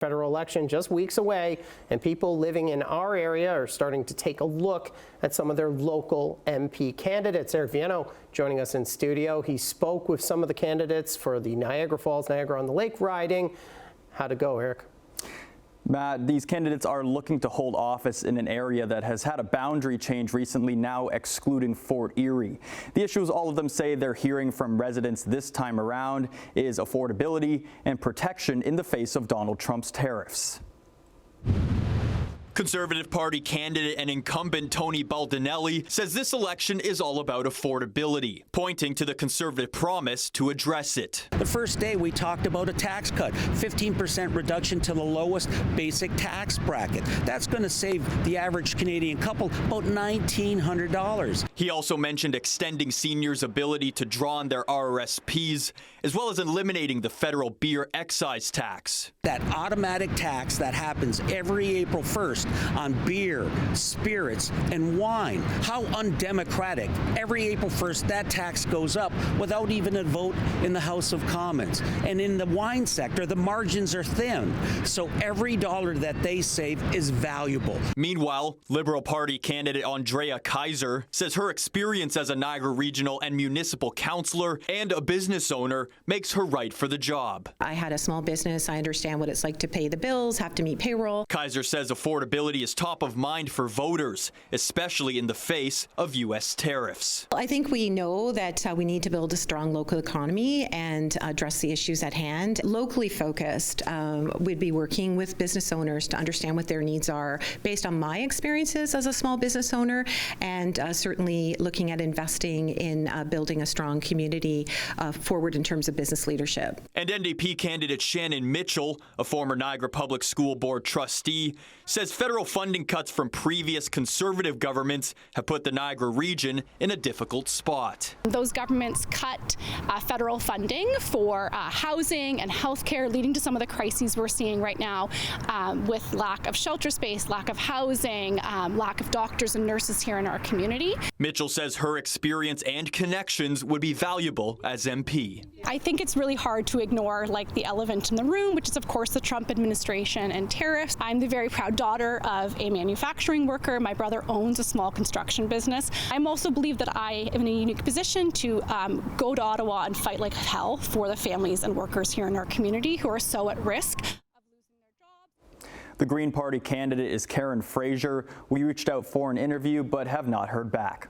Federal election just weeks away, and people living in our area are starting to take a look at some of their local MP candidates. Eric Viano joining us in studio. He spoke with some of the candidates for the Niagara Falls, Niagara-on-the-Lake riding. How'd it go, Eric? Matt, these candidates are looking to hold office in an area that has had a boundary change recently, now excluding Fort Erie. The issues all of them say they're hearing from residents this time around is affordability and protection in the face of Donald Trump's tariffs. Conservative Party candidate and incumbent Tony Baldinelli says this election is all about affordability, pointing to the Conservative promise to address it. The first day we talked about a tax cut, 15% reduction to the lowest basic tax bracket. That's going to save the average Canadian couple about $1,900. He also mentioned extending seniors' ability to draw on their RRSPs, as well as eliminating the federal beer excise tax. That automatic tax that happens every April 1st on beer, spirits, and wine. How undemocratic. Every April 1st, that tax goes up without even a vote in the House of Commons. And in the wine sector, the margins are thin. So every dollar that they save is valuable. Meanwhile, Liberal Party candidate Andrea Kaiser says her experience as a Niagara Regional and Municipal Councillor and a business owner makes her right for the job. I had a small business. I understand what it's like to pay the bills, have to meet payroll. Kaiser says affordability is top of mind for voters, especially in the face of U.S. tariffs. I think we know that we need to build a strong local economy and address the issues at hand. Locally focused, we'd be working with business owners to understand what their needs are based on my experiences as a small business owner, and certainly looking at investing in building a strong community forward in terms of business leadership. And NDP candidate Shannon Mitchell, a former Niagara Public School Board trustee, says federal funding cuts from previous Conservative governments have put the Niagara region in a difficult spot. Those governments cut federal funding for housing and healthcare, leading to some of the crises we're seeing right now with lack of shelter space, lack of housing, lack of doctors and nurses here in our community. Mitchell says her experience and connections would be valuable as MP. I think it's really hard to ignore the elephant in the room, which is of course the Trump administration and tariffs. I'm the very proud daughter of a manufacturing worker. My brother owns a small construction business. I also believe that I am in a unique position to go to Ottawa and fight like hell for the families and workers here in our community who are so at risk of losing their jobs. The Green Party candidate is Karen Fraser. We reached out for an interview but have not heard back.